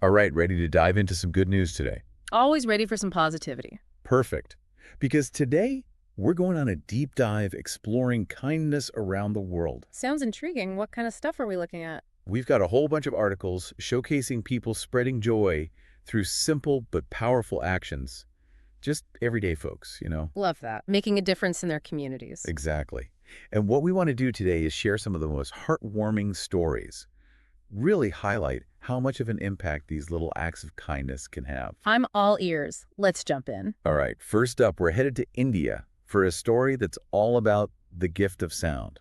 All right, ready to dive into some good news today? Always ready for some positivity. Perfect. Because today, we're going on a deep dive exploring kindness around the world. Sounds intriguing. What kind of stuff are we looking at? We've got a whole bunch of articles showcasing people spreading joy through simple but powerful actions. Just everyday folks. Love that. Making a difference in their communities. Exactly. And what we want to do today is share some of the most heartwarming stories, really highlight how much of an impact these little acts of kindness can have. I'm all ears. Let's jump in. All right, first up, we're headed to India for a story that's all about the gift of sound.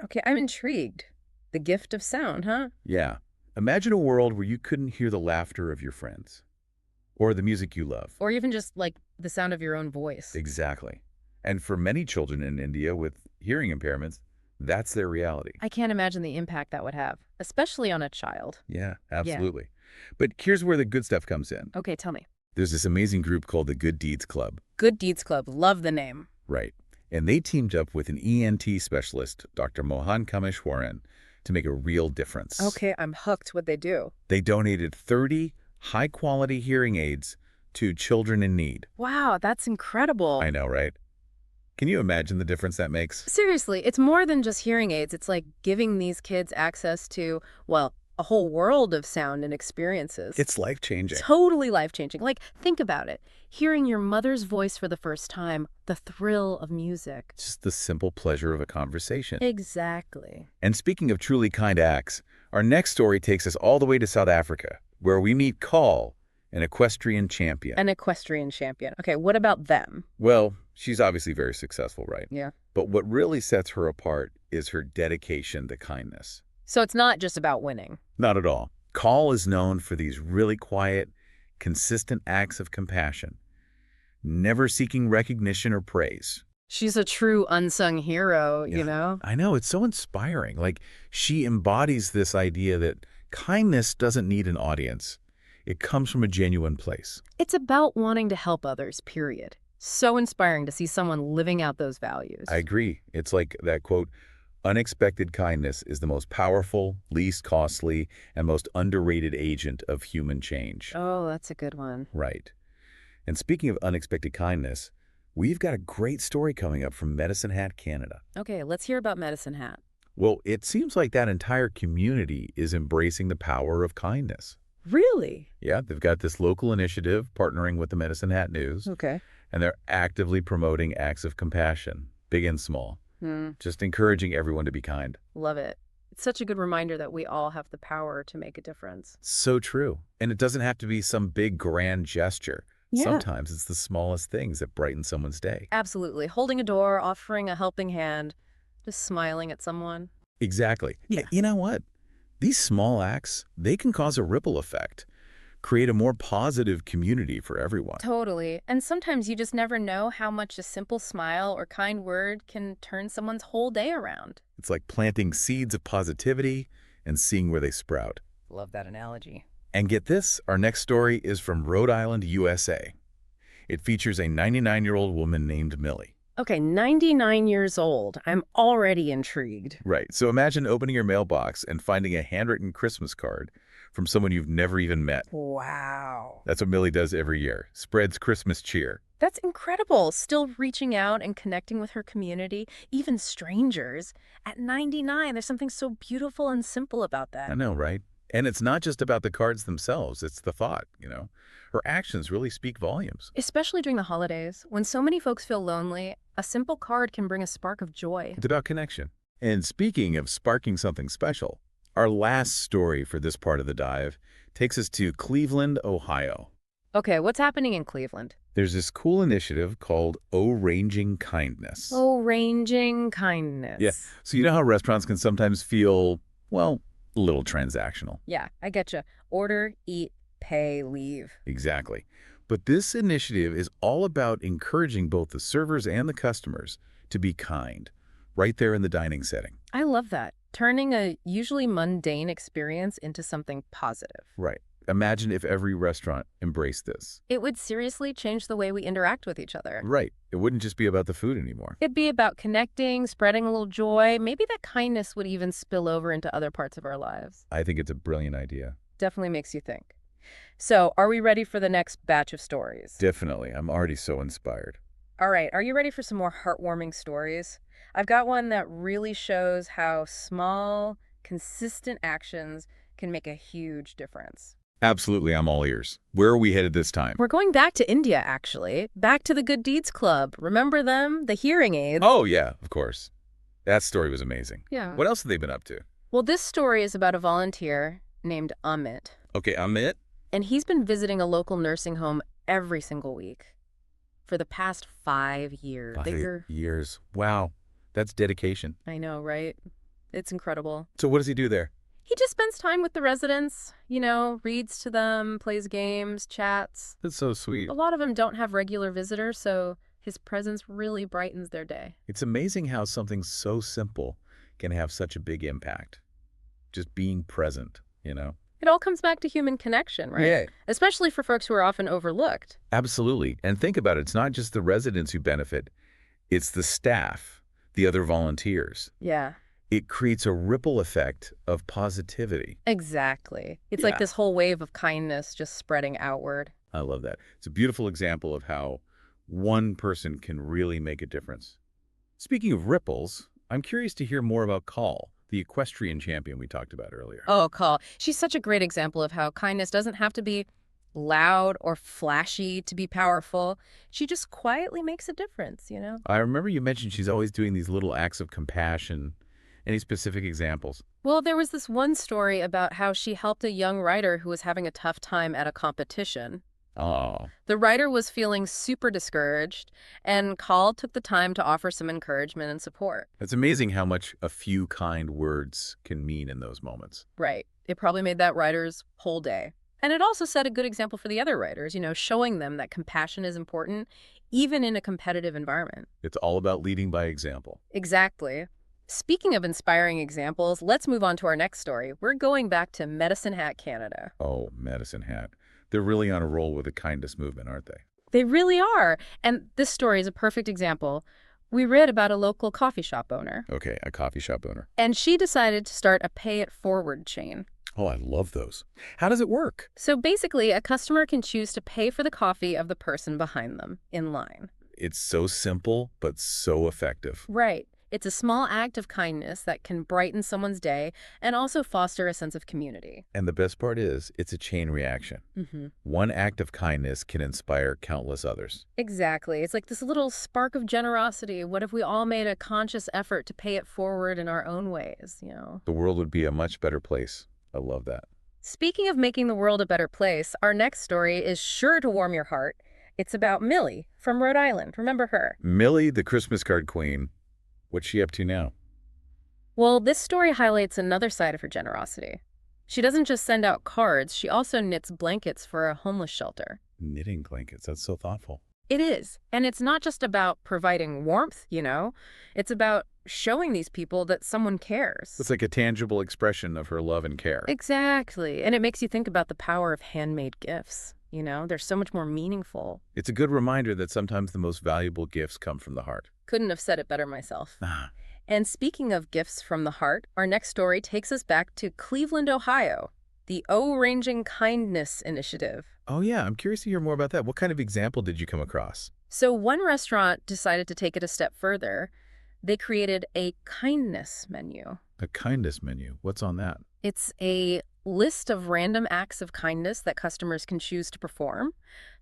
Okay, I'm intrigued. The gift of sound, huh? Yeah, imagine a world where you couldn't hear the laughter of your friends or the music you love. Or even just like the sound of your own voice. Exactly. And for many children in India with hearing impairments, that's their reality. I can't imagine the impact that would have, especially on a child. Yeah, absolutely. But here's where the good stuff comes in. Okay, tell me. There's this amazing group called the Good Deeds Club. Good Deeds Club. Love the name. Right. And they teamed up with an ENT specialist, Dr. Mohan Kameshwaran, to make a real difference. Okay, I'm hooked. What'd they do? They donated 30 high-quality hearing aids to children in need. Wow, that's incredible. I know, right? Can you imagine the difference that makes? Seriously, it's more than just hearing aids. It's like giving these kids access to, well, a whole world of sound and experiences. It's life-changing. Totally life-changing. Like, think about it. Hearing your mother's voice for the first time, the thrill of music. Just the simple pleasure of a conversation. Exactly. And speaking of truly kind acts, our next story takes us all the way to South Africa, where we meet Call, an equestrian champion. An equestrian champion. Okay, what about them? Well, she's obviously very successful, right? Yeah. But what really sets her apart is her dedication to kindness. So it's not just about winning. Not at all. Call is known for these really quiet, consistent acts of compassion, never seeking recognition or praise. She's a true unsung hero, Yeah. you know? I know, it's so inspiring. Like, she embodies this idea that kindness doesn't need an audience. It comes from a genuine place. It's about wanting to help others, period. So inspiring to see someone living out those values. I agree. It's like that quote, unexpected kindness is the most powerful, least costly, and most underrated agent of human change. Oh, that's a good one. Right. And speaking of unexpected kindness, we've got a great story coming up from Medicine Hat, Canada. Okay, let's hear about Medicine Hat. Well, it seems like that entire community is embracing the power of kindness. Really? Yeah, they've got this local initiative partnering with the Medicine Hat News, Okay. and they're actively promoting acts of compassion, big and small, just encouraging everyone to be kind. Love it. It's such a good reminder that we all have the power to make a difference. So true. And it doesn't have to be some big grand gesture. Yeah. Sometimes it's the smallest things that brighten someone's day. Absolutely. Holding a door, offering a helping hand, just smiling at someone. Exactly. Yeah. You know what? These small acts, they can cause a ripple effect, create a more positive community for everyone. Totally. And sometimes you just never know how much a simple smile or kind word can turn someone's whole day around. It's like planting seeds of positivity and seeing where they sprout. Love that analogy. And get this, our next story is from Rhode Island, USA. It features a 99-year-old woman named Millie. Okay, 99 years old. I'm already intrigued. Right, so imagine opening your mailbox and finding a handwritten Christmas card from someone you've never even met. Wow. That's what Millie does every year, spreads Christmas cheer. That's incredible. Still reaching out and connecting with her community, even strangers. At 99, there's something so beautiful and simple about that. I know, right? And it's not just about the cards themselves, it's the thought. Her actions really speak volumes. Especially during the holidays, when so many folks feel lonely, a simple card can bring a spark of joy. It's about connection. And speaking of sparking something special, our last story for this part of the dive takes us to Cleveland, Ohio. Okay, what's happening in Cleveland? There's this cool initiative called O-Ranging Kindness. Ranging kindness. Yeah, so you know how restaurants can sometimes feel, well, a little transactional. Yeah, I getcha. Order, eat, pay, leave. Exactly. But this initiative is all about encouraging both the servers and the customers to be kind, right there in the dining setting. I love that. Turning a usually mundane experience into something positive. Right. Imagine if every restaurant embraced this. It would seriously change the way we interact with each other. Right. It wouldn't just be about the food anymore. It'd be about connecting, spreading a little joy. Maybe that kindness would even spill over into other parts of our lives. I think it's a brilliant idea. Definitely makes you think. So, are we ready for the next batch of stories? Definitely. I'm already so inspired. All right, are you ready for some more heartwarming stories? I've got one that really shows how small, consistent actions can make a huge difference. Absolutely, I'm all ears. Where are we headed this time? We're going back to India, actually. Back to the Good Deeds Club. Remember them? The hearing aids. Oh, yeah, of course. That story was amazing. Yeah. What else have they been up to? Well, this story is about a volunteer named Amit, Okay, Amit. and he's been visiting a local nursing home every single week for the past 5 years. 5 years. Wow, that's dedication. I know, right? It's incredible. So what does he do there? He just spends time with the residents, reads to them, plays games, chats. That's so sweet. A lot of them don't have regular visitors, so his presence really brightens their day. It's amazing how something so simple can have such a big impact. Just being present. It all comes back to human connection, right? Yeah. Especially for folks who are often overlooked. Absolutely. And think about it, it's not just the residents who benefit, it's the staff, the other volunteers. Yeah. It creates a ripple effect of positivity. Exactly. It's like Yeah. this whole wave of kindness just spreading outward. I love that. It's a beautiful example of how one person can really make a difference. Speaking of ripples, I'm curious to hear more about Call, the equestrian champion we talked about earlier. Oh, Call. She's such a great example of how kindness doesn't have to be loud or flashy to be powerful. She just quietly makes a difference. I remember you mentioned she's always doing these little acts of compassion. Any specific examples? Well, there was this one story about how she helped a young rider who was having a tough time at a competition. Oh, The rider was feeling super discouraged, and Call took the time to offer some encouragement and support. it's amazing how much a few kind words can mean in those moments. Right. It probably made that rider's whole day. And it also set a good example for the other riders, showing them that compassion is important, even in a competitive environment. It's all about leading by example. Exactly. Speaking of inspiring examples, let's move on to our next story. We're going back to Medicine Hat, Canada. Oh, Medicine Hat. They're really on a roll with the kindness movement, aren't they? They really are. And this story is a perfect example. We read about a local coffee shop owner, Okay, a coffee shop owner. and she decided to start a pay-it-forward chain. Oh, I love those. How does it work? So basically, a customer can choose to pay for the coffee of the person behind them in line. It's so simple, but so effective. Right. It's a small act of kindness that can brighten someone's day and also foster a sense of community. And the best part is, it's a chain reaction. One act of kindness can inspire countless others. Exactly. It's like this little spark of generosity. What if we all made a conscious effort to pay it forward in our own ways? The world would be a much better place. I love that. Speaking of making the world a better place, our next story is sure to warm your heart. It's about Millie from Rhode Island. Remember her? Millie, the Christmas card queen. What's she up to now? Well, this story highlights another side of her generosity. She doesn't just send out cards, she also knits blankets for a homeless shelter. Knitting blankets. That's so thoughtful. It is. And it's not just about providing warmth. It's about showing these people that someone cares. It's like a tangible expression of her love and care. Exactly. And it makes you think about the power of handmade gifts. They're so much more meaningful. It's a good reminder that sometimes the most valuable gifts come from the heart. Couldn't have said it better myself. Ah, And speaking of gifts from the heart, our next story takes us back to Cleveland, Ohio, the O-Ranging Kindness Initiative. oh yeah, I'm curious to hear more about that. What kind of example did you come across? So one restaurant decided to take it a step further. They created a kindness menu. A kindness menu. What's on that? It's a list of random acts of kindness that customers can choose to perform.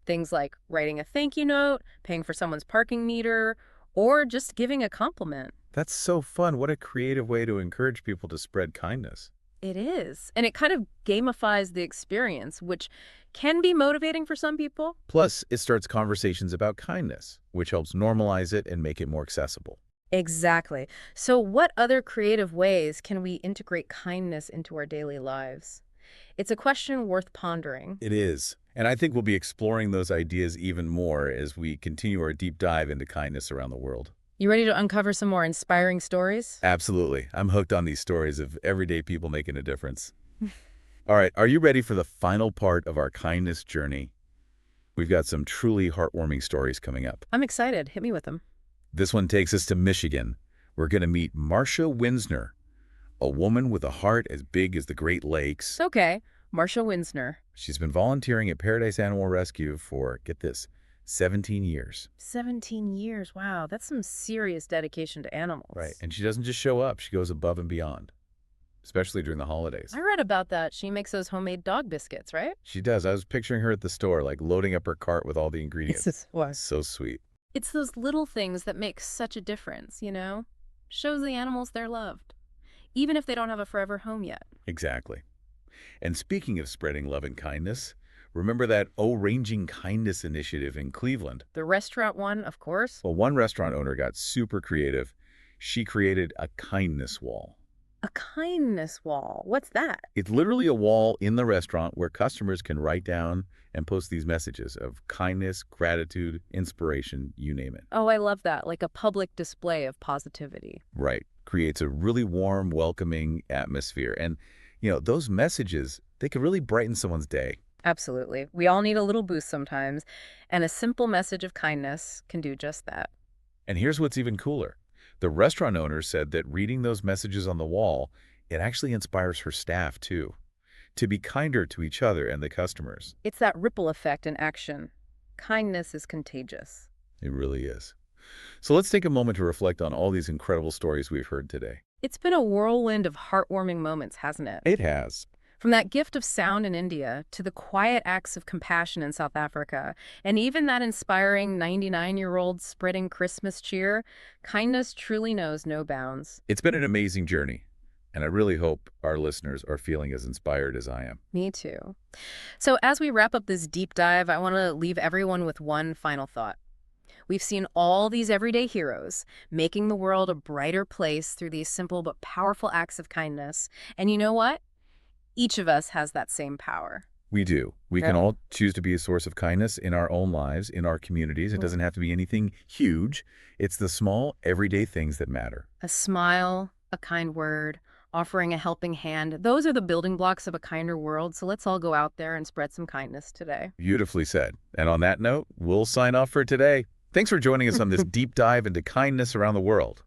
Things like writing a thank you note, paying for someone's parking meter, or just giving a compliment. That's so fun. What a creative way to encourage people to spread kindness. It is. And it kind of gamifies the experience, which can be motivating for some people. Plus, it starts conversations about kindness, which helps normalize it and make it more accessible. Exactly. So what other creative ways can we integrate kindness into our daily lives? It's a question worth pondering. It is. And I think we'll be exploring those ideas even more as we continue our deep dive into kindness around the world. You ready to uncover some more inspiring stories? Absolutely. I'm hooked on these stories of everyday people making a difference. All right, are you ready for the final part of our kindness journey? We've got some truly heartwarming stories coming up. I'm excited. Hit me with them. This one takes us to Michigan. We're going to meet Marcia Winsner, a woman with a heart as big as the Great Lakes. Okay. Marsha Winsner. She's been volunteering at Paradise Animal Rescue for, get this, 17 years. 17 years. Wow, that's some serious dedication to Right. animals. And she doesn't just show up, she goes above and beyond, especially during the holidays. I read about that. She makes those homemade dog biscuits, right? She does. I was picturing her at the store, like loading up her cart with all the ingredients. Why? So sweet. It's those little things that make such a difference, you know? Shows the animals they're loved, even if they don't have a forever home yet. Exactly. And speaking of spreading love and kindness, remember that O-Ranging Kindness initiative in Cleveland? The restaurant one, of course. Well, one restaurant owner got super creative. She created a kindness wall. A kindness wall. What's that? It's literally a wall in the restaurant where customers can write down and post these messages of kindness, gratitude, inspiration, you name it. Oh, I love that. Like a public display of positivity. Right. Creates a really warm, welcoming atmosphere. And, those messages, they can really brighten someone's day. Absolutely. We all need a little boost sometimes, and a simple message of kindness can do just that. And here's what's even cooler. The restaurant owner said that reading those messages on the wall, it actually inspires her staff, too, to be kinder to each other and the customers. It's that ripple effect in action. Kindness is contagious. It really is. So let's take a moment to reflect on all these incredible stories we've heard today. It's been a whirlwind of heartwarming moments, hasn't it? It has. From that gift of sound in India to the quiet acts of compassion in South Africa, and even that inspiring 99-year-old spreading Christmas cheer, kindness truly knows no bounds. It's been an amazing journey, and I really hope our listeners are feeling as inspired as I am. Me too. So as we wrap up this deep dive, I want to leave everyone with one final thought. We've seen all these everyday heroes making the world a brighter place through these simple but powerful acts of kindness. And you know what? Each of us has that same power. We do. We Yeah. can all choose to be a source of kindness in our own lives, in our communities. It Mm. doesn't have to be anything huge. It's the small, everyday things that matter. A smile, a kind word, offering a helping hand. Those are the building blocks of a kinder world. So let's all go out there and spread some kindness today. Beautifully said. And on that note, we'll sign off for today. Thanks for joining us on this deep dive into kindness around the world.